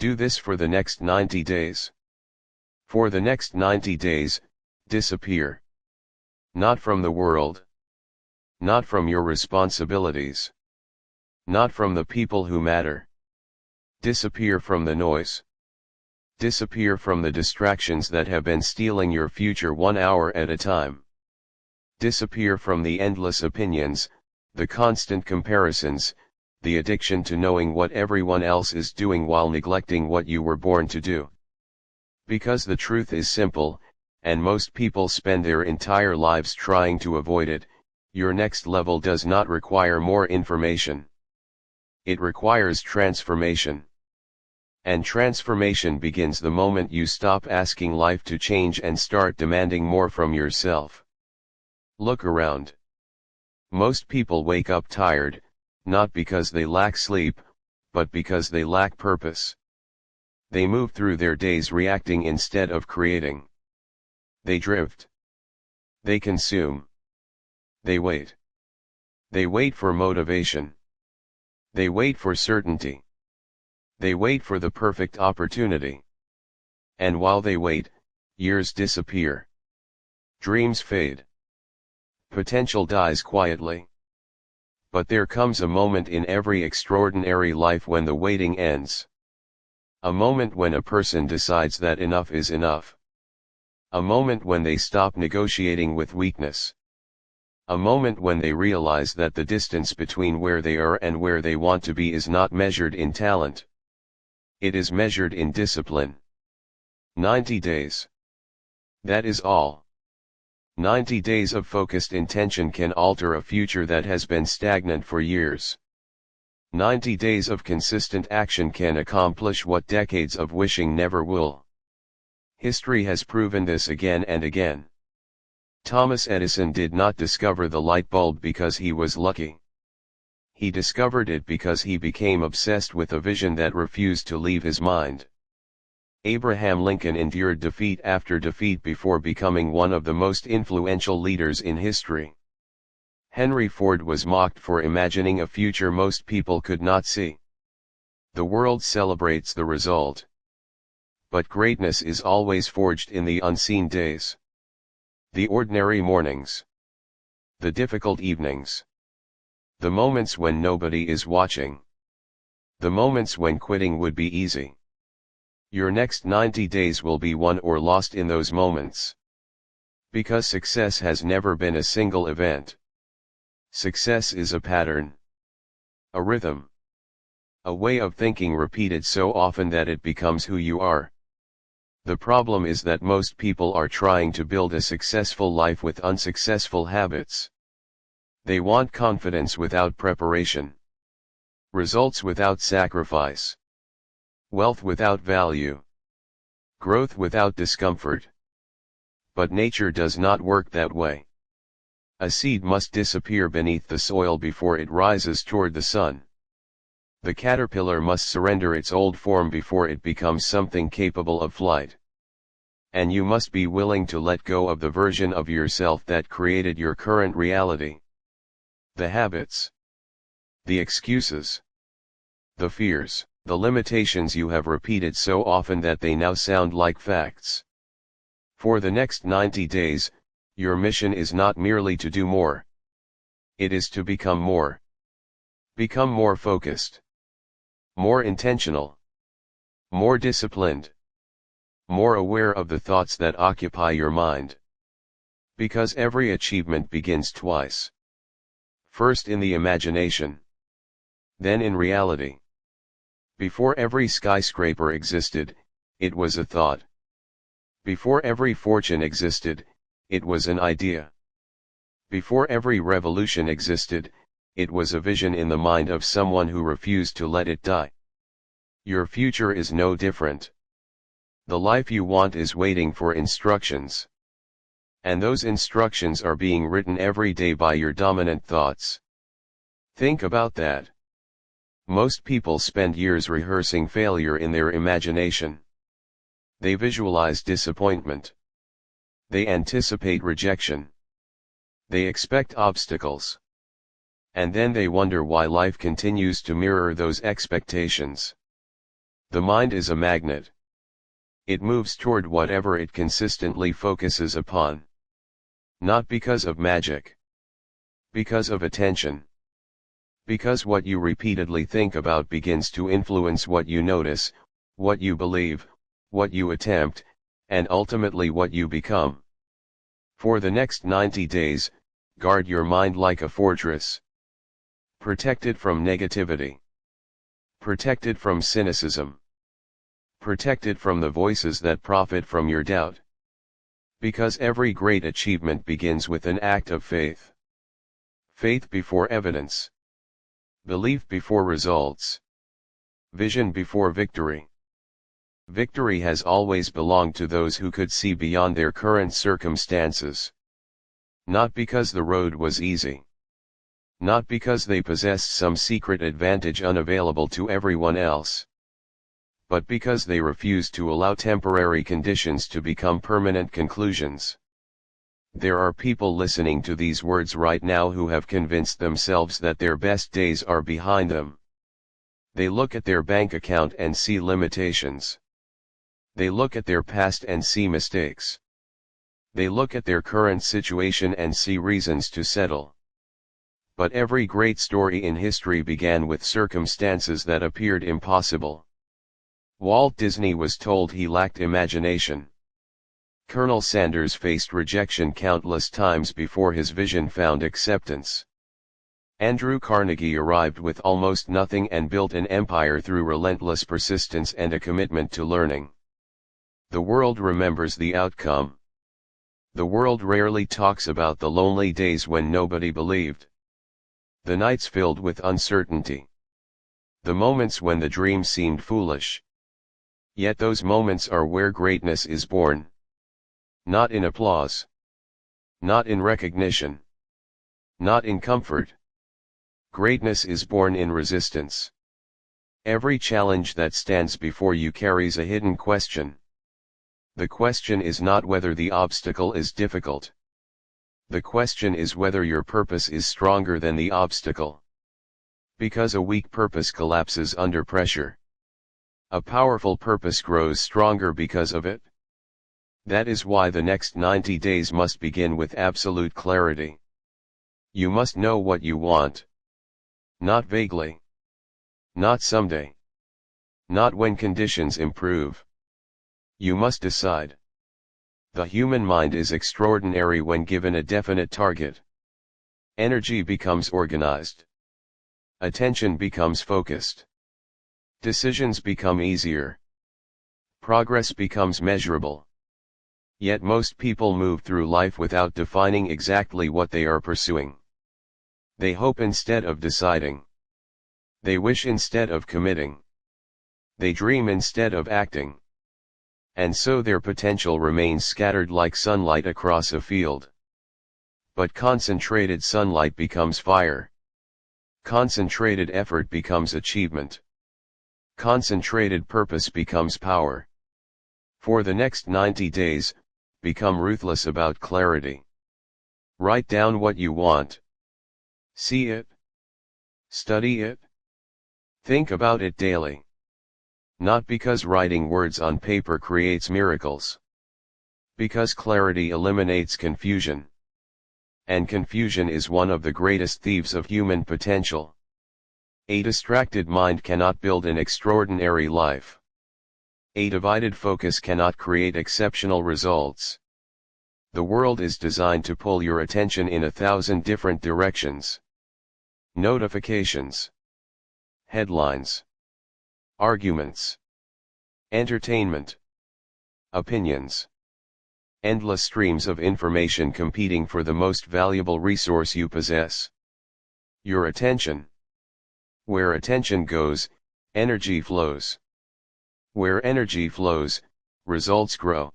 Do this for the next 90 days. For the next 90 days, disappear. Not from the world. Not from your responsibilities. Not from the people who matter. Disappear from the noise. Disappear from the distractions that have been stealing your future 1 hour at a time. Disappear from the endless opinions, the constant comparisons, the addiction to knowing what everyone else is doing while neglecting what you were born to do. Because the truth is simple, and most people spend their entire lives trying to avoid it, your next level does not require more information. It requires transformation. And transformation begins the moment you stop asking life to change and start demanding more from yourself. Look around. Most people wake up tired, not because they lack sleep, but because they lack purpose. They move through their days reacting instead of creating. They drift. They consume. They wait. They wait for motivation. They wait for certainty. They wait for the perfect opportunity. And while they wait, years disappear. Dreams fade. Potential dies quietly. But there comes a moment in every extraordinary life when the waiting ends. A moment when a person decides that enough is enough. A moment when they stop negotiating with weakness. A moment when they realize that the distance between where they are and where they want to be is not measured in talent. It is measured in discipline. 90 days. That is all. 90 days of focused intention can alter a future that has been stagnant for years. 90 days of consistent action can accomplish what decades of wishing never will. History has proven this again and again. Thomas Edison did not discover the light bulb because he was lucky. He discovered it because he became obsessed with a vision that refused to leave his mind. Abraham Lincoln endured defeat after defeat before becoming one of the most influential leaders in history. Henry Ford was mocked for imagining a future most people could not see. The world celebrates the result. But greatness is always forged in the unseen days. The ordinary mornings. The difficult evenings. The moments when nobody is watching. The moments when quitting would be easy. Your next 90 days will be won or lost in those moments. Because success has never been a single event. Success is a pattern. A rhythm. A way of thinking repeated so often that it becomes who you are. The problem is that most people are trying to build a successful life with unsuccessful habits. They want confidence without preparation. Results without sacrifice. Wealth without value. Growth without discomfort. But nature does not work that way. A seed must disappear beneath the soil before it rises toward the sun. The caterpillar must surrender its old form before it becomes something capable of flight. And you must be willing to let go of the version of yourself that created your current reality. The habits. The excuses. The fears. The limitations you have repeated so often that they now sound like facts. For the next 90 days, your mission is not merely to do more. It is to become more. Become more focused. More intentional. More disciplined. More aware of the thoughts that occupy your mind. Because every achievement begins twice. First in the imagination. Then in reality. Before every skyscraper existed, it was a thought. Before every fortune existed, it was an idea. Before every revolution existed, it was a vision in the mind of someone who refused to let it die. Your future is no different. The life you want is waiting for instructions. And those instructions are being written every day by your dominant thoughts. Think about that. Most people spend years rehearsing failure in their imagination. They visualize disappointment. They anticipate rejection. They expect obstacles. And then they wonder why life continues to mirror those expectations. The mind is a magnet. It moves toward whatever it consistently focuses upon. Not because of magic. Because of attention. Because what you repeatedly think about begins to influence what you notice, what you believe, what you attempt, and ultimately what you become. For the next 90 days, guard your mind like a fortress. Protect it from negativity. Protect it from cynicism. Protect it from the voices that profit from your doubt. Because every great achievement begins with an act of faith. Faith before evidence. Belief before results. Vision before victory. Victory has always belonged to those who could see beyond their current circumstances. Not because the road was easy. Not because they possessed some secret advantage unavailable to everyone else. But because they refused to allow temporary conditions to become permanent conclusions. There are people listening to these words right now who have convinced themselves that their best days are behind them. They look at their bank account and see limitations. They look at their past and see mistakes. They look at their current situation and see reasons to settle. But every great story in history began with circumstances that appeared impossible. Walt Disney was told he lacked imagination. Colonel Sanders faced rejection countless times before his vision found acceptance. Andrew Carnegie arrived with almost nothing and built an empire through relentless persistence and a commitment to learning. The world remembers the outcome. The world rarely talks about the lonely days when nobody believed. The nights filled with uncertainty. The moments when the dream seemed foolish. Yet those moments are where greatness is born. Not in applause. Not in recognition. Not in comfort. Greatness is born in resistance. Every challenge that stands before you carries a hidden question. The question is not whether the obstacle is difficult. The question is whether your purpose is stronger than the obstacle. Because a weak purpose collapses under pressure. A powerful purpose grows stronger because of it. That is why the next 90 days must begin with absolute clarity. You must know what you want. Not vaguely. Not someday. Not when conditions improve. You must decide. The human mind is extraordinary when given a definite target. Energy becomes organized. Attention becomes focused. Decisions become easier. Progress becomes measurable. Yet most people move through life without defining exactly what they are pursuing. They hope instead of deciding. They wish instead of committing. They dream instead of acting. And so their potential remains scattered like sunlight across a field. But concentrated sunlight becomes fire. Concentrated effort becomes achievement. Concentrated purpose becomes power. For the next 90 days, become ruthless about clarity. Write down what you want. See it. Study it. Think about it daily. Not because writing words on paper creates miracles. Because clarity eliminates confusion. And confusion is one of the greatest thieves of human potential. A distracted mind cannot build an extraordinary life. A divided focus cannot create exceptional results. The world is designed to pull your attention in 1,000 different directions. Notifications. Headlines. Arguments. Entertainment. Opinions. Endless streams of information competing for the most valuable resource you possess. Your attention. Where attention goes, energy flows. Where energy flows, results grow.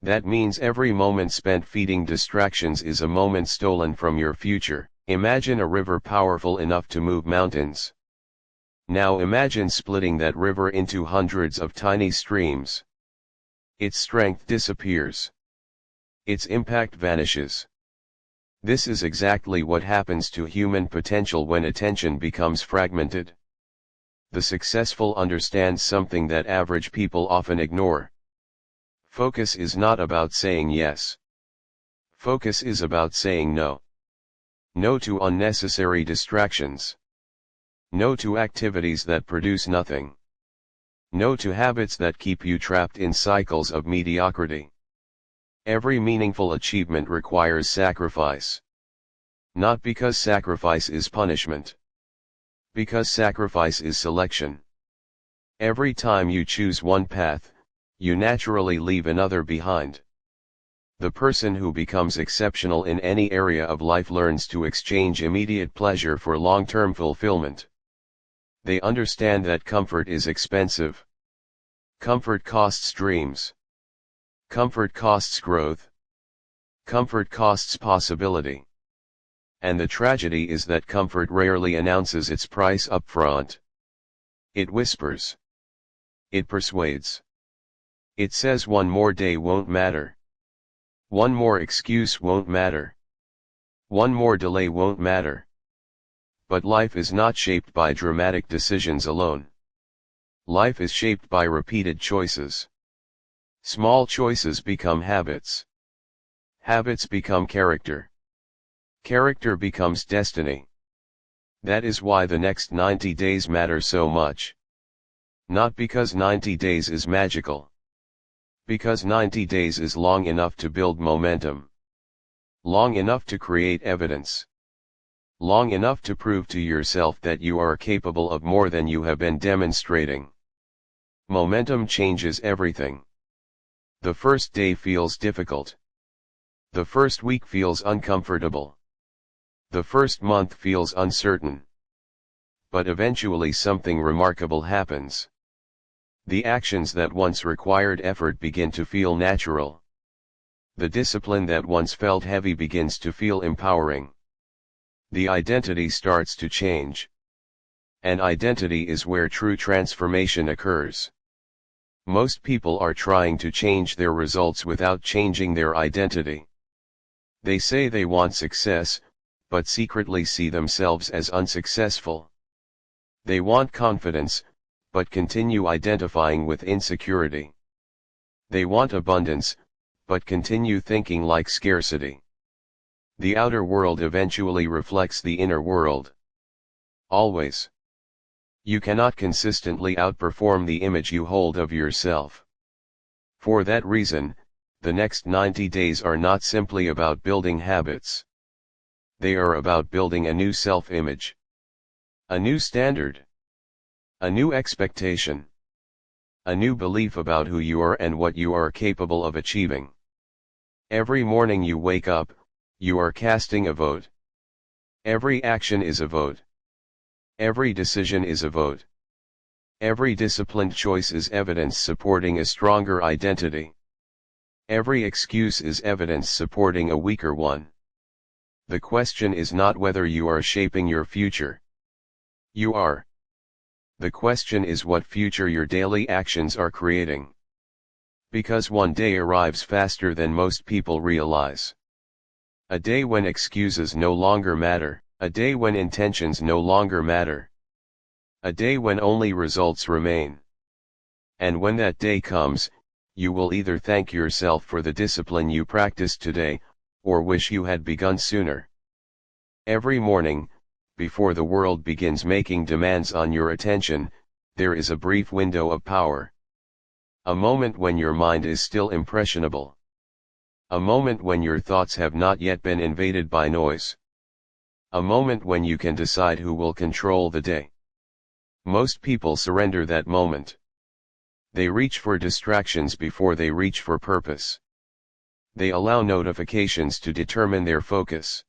That means every moment spent feeding distractions is a moment stolen from your future. Imagine a river powerful enough to move mountains. Now imagine splitting that river into hundreds of tiny streams. Its strength disappears. Its impact vanishes. This is exactly what happens to human potential when attention becomes fragmented. The successful understands something that average people often ignore. Focus is not about saying yes. Focus is about saying no. No to unnecessary distractions. No to activities that produce nothing. No to habits that keep you trapped in cycles of mediocrity. Every meaningful achievement requires sacrifice. Not because sacrifice is punishment. Because sacrifice is selection. Every time you choose one path, you naturally leave another behind. The person who becomes exceptional in any area of life learns to exchange immediate pleasure for long-term fulfillment. They understand that comfort is expensive. Comfort costs dreams. Comfort costs growth. Comfort costs possibility. And the tragedy is that comfort rarely announces its price up front. It whispers. It persuades. It says one more day won't matter. One more excuse won't matter. One more delay won't matter. But life is not shaped by dramatic decisions alone. Life is shaped by repeated choices. Small choices become habits. Habits become character. Character becomes destiny. That is why the next 90 days matter so much. Not because 90 days is magical. Because 90 days is long enough to build momentum. Long enough to create evidence. Long enough to prove to yourself that you are capable of more than you have been demonstrating. Momentum changes everything. The first day feels difficult. The first week feels uncomfortable. The first month feels uncertain. But eventually something remarkable happens. The actions that once required effort begin to feel natural. The discipline that once felt heavy begins to feel empowering. The identity starts to change. And identity is where true transformation occurs. Most people are trying to change their results without changing their identity. They say they want success, but secretly see themselves as unsuccessful. They want confidence, but continue identifying with insecurity. They want abundance, but continue thinking like scarcity. The outer world eventually reflects the inner world. Always. You cannot consistently outperform the image you hold of yourself. For that reason, the next 90 days are not simply about building habits. They are about building a new self-image. A new standard. A new expectation. A new belief about who you are and what you are capable of achieving. Every morning you wake up, you are casting a vote. Every action is a vote. Every decision is a vote. Every disciplined choice is evidence supporting a stronger identity. Every excuse is evidence supporting a weaker one. The question is not whether you are shaping your future. You are. The question is what future your daily actions are creating. Because one day arrives faster than most people realize. A day when excuses no longer matter, a day when intentions no longer matter. A day when only results remain. And when that day comes, you will either thank yourself for the discipline you practiced today, or wish you had begun sooner. Every morning, before the world begins making demands on your attention, there is a brief window of power. A moment when your mind is still impressionable. A moment when your thoughts have not yet been invaded by noise. A moment when you can decide who will control the day. Most people surrender that moment. They reach for distractions before they reach for purpose. They allow notifications to determine their focus.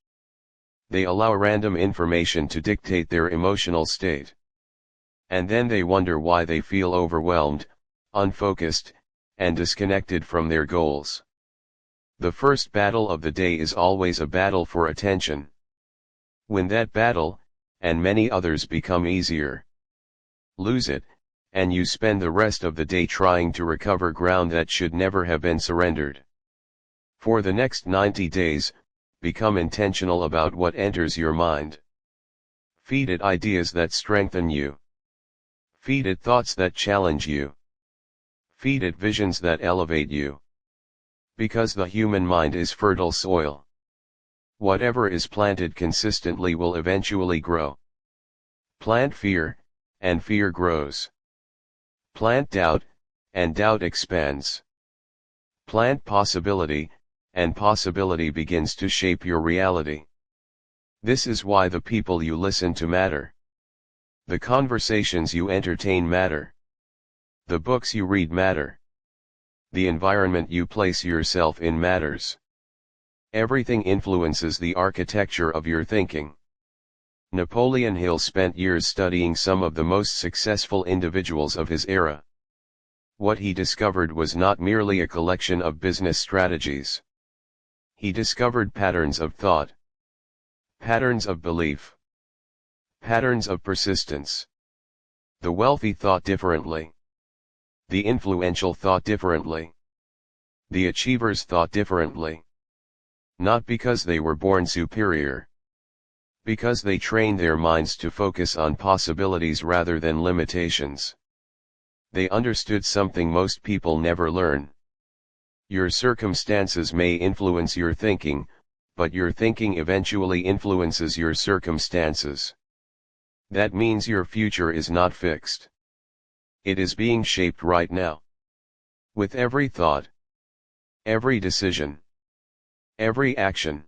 They allow random information to dictate their emotional state. And then they wonder why they feel overwhelmed, unfocused, and disconnected from their goals. The first battle of the day is always a battle for attention. Win that battle, and many others become easier. Lose it, and you spend the rest of the day trying to recover ground that should never have been surrendered. For the next 90 days, become intentional about what enters your mind. Feed it ideas that strengthen you. Feed it thoughts that challenge you. Feed it visions that elevate you. Because the human mind is fertile soil. Whatever is planted consistently will eventually grow. Plant fear, and fear grows. Plant doubt, and doubt expands. Plant possibility, and possibility begins to shape your reality. This is why the people you listen to matter. The conversations you entertain matter. The books you read matter. The environment you place yourself in matters. Everything influences the architecture of your thinking. Napoleon Hill spent years studying some of the most successful individuals of his era. What he discovered was not merely a collection of business strategies. He discovered patterns of thought, patterns of belief, patterns of persistence. The wealthy thought differently. The influential thought differently. The achievers thought differently. Not because they were born superior. Because they trained their minds to focus on possibilities rather than limitations. They understood something most people never learn. Your circumstances may influence your thinking, but your thinking eventually influences your circumstances. That means your future is not fixed. It is being shaped right now. With every thought, every decision, every action,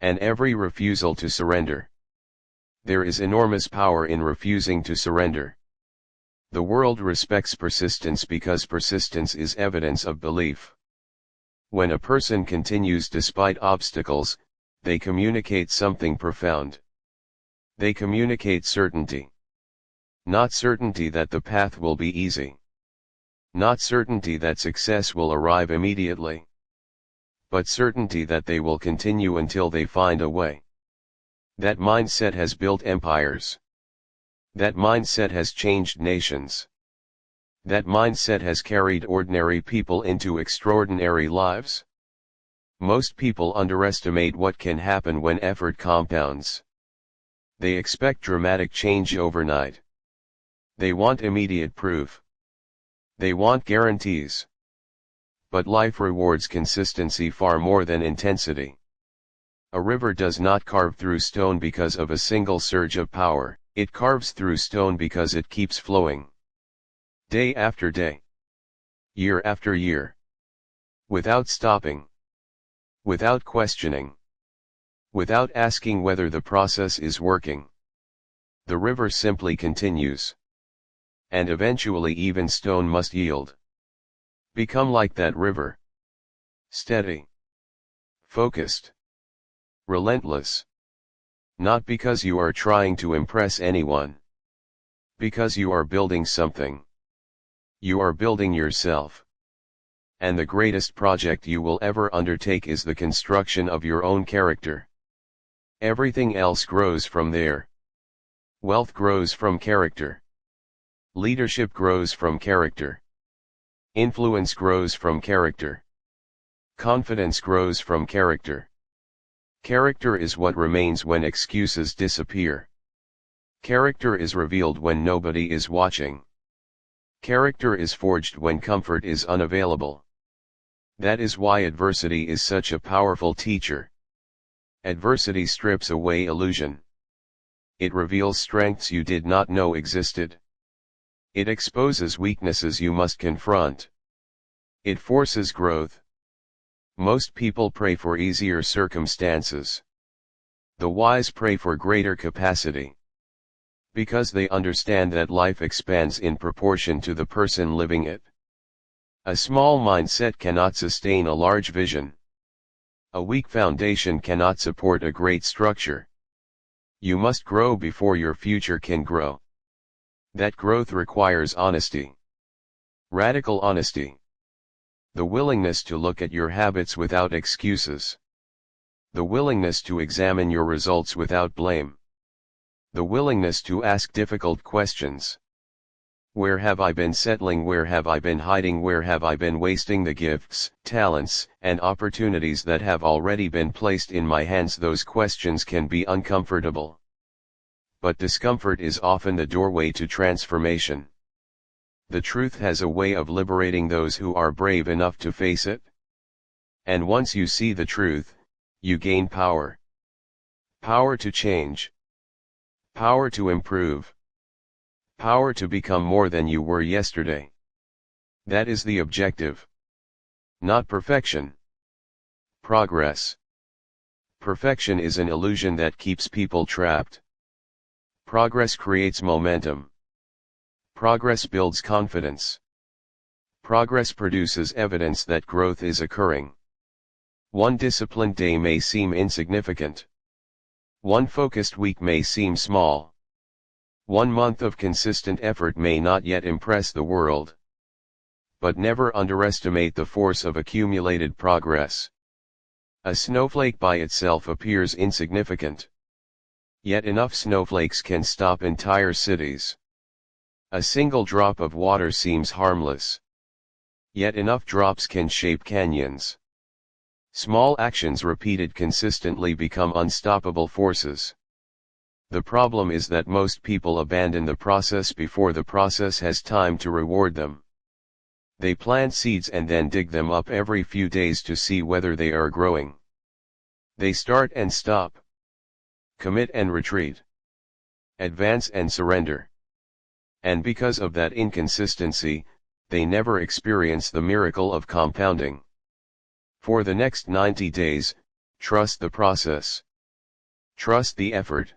and every refusal to surrender. There is enormous power in refusing to surrender. The world respects persistence because persistence is evidence of belief. When a person continues despite obstacles, they communicate something profound. They communicate certainty. Not certainty that the path will be easy. Not certainty that success will arrive immediately. But certainty that they will continue until they find a way. That mindset has built empires. That mindset has changed nations. That mindset has carried ordinary people into extraordinary lives. Most people underestimate what can happen when effort compounds. They expect dramatic change overnight. They want immediate proof. They want guarantees. But life rewards consistency far more than intensity. A river does not carve through stone because of a single surge of power, it carves through stone because it keeps flowing. Day after day. Year after year. Without stopping. Without questioning. Without asking whether the process is working. The river simply continues. And eventually even stone must yield. Become like that river. Steady. Focused. Relentless. Not because you are trying to impress anyone. Because you are building something. You are building yourself. And the greatest project you will ever undertake is the construction of your own character. Everything else grows from there. Wealth grows from character. Leadership grows from character. Influence grows from character. Confidence grows from character. Character is what remains when excuses disappear. Character is revealed when nobody is watching. Character is forged when comfort is unavailable. That is why adversity is such a powerful teacher. Adversity strips away illusion. It reveals strengths you did not know existed. It exposes weaknesses you must confront. It forces growth. Most people pray for easier circumstances. The wise pray for greater capacity. Because they understand that life expands in proportion to the person living it. A small mindset cannot sustain a large vision. A weak foundation cannot support a great structure. You must grow before your future can grow. That growth requires honesty. Radical honesty. The willingness to look at your habits without excuses. The willingness to examine your results without blame. The willingness to ask difficult questions. Where have I been settling? Where have I been hiding? Where have I been wasting the gifts, talents, and opportunities that have already been placed in my hands? Those questions can be uncomfortable. but discomfort is often the doorway to transformation. The truth has a way of liberating those who are brave enough to face it. And once you see the truth, you gain power. Power to change. Power to improve. Power to become more than you were yesterday. That is the objective. Not perfection. Progress. Perfection is an illusion that keeps people trapped. Progress creates momentum. Progress builds confidence. Progress produces evidence that growth is occurring. One disciplined day may seem insignificant. One focused week may seem small. 1 month of consistent effort may not yet impress the world. But never underestimate the force of accumulated progress. A snowflake by itself appears insignificant. Yet enough snowflakes can stop entire cities. A single drop of water seems harmless. Yet enough drops can shape canyons. Small actions repeated consistently become unstoppable forces. The problem is that most people abandon the process before the process has time to reward them. They plant seeds and then dig them up every few days to see whether they are growing. They start and stop. Commit and retreat. Advance and surrender. And because of that inconsistency, they never experience the miracle of compounding. For the next 90 days, trust the process. Trust the effort.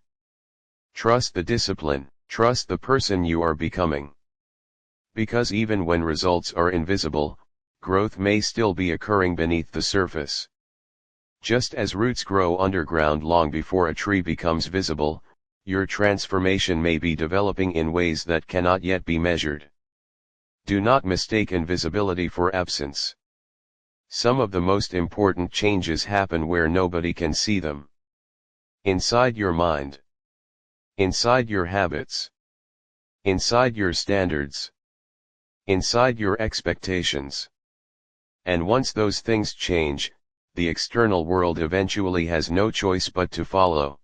Trust the discipline. Trust the person you are becoming. Because even when results are invisible, growth may still be occurring beneath the surface. Just as roots grow underground long before a tree becomes visible, your transformation may be developing in ways that cannot yet be measured. Do not mistake invisibility for absence. Some of the most important changes happen where nobody can see them. Inside your mind. Inside your habits. Inside your standards. Inside your expectations. And once those things change, the external world eventually has no choice but to follow.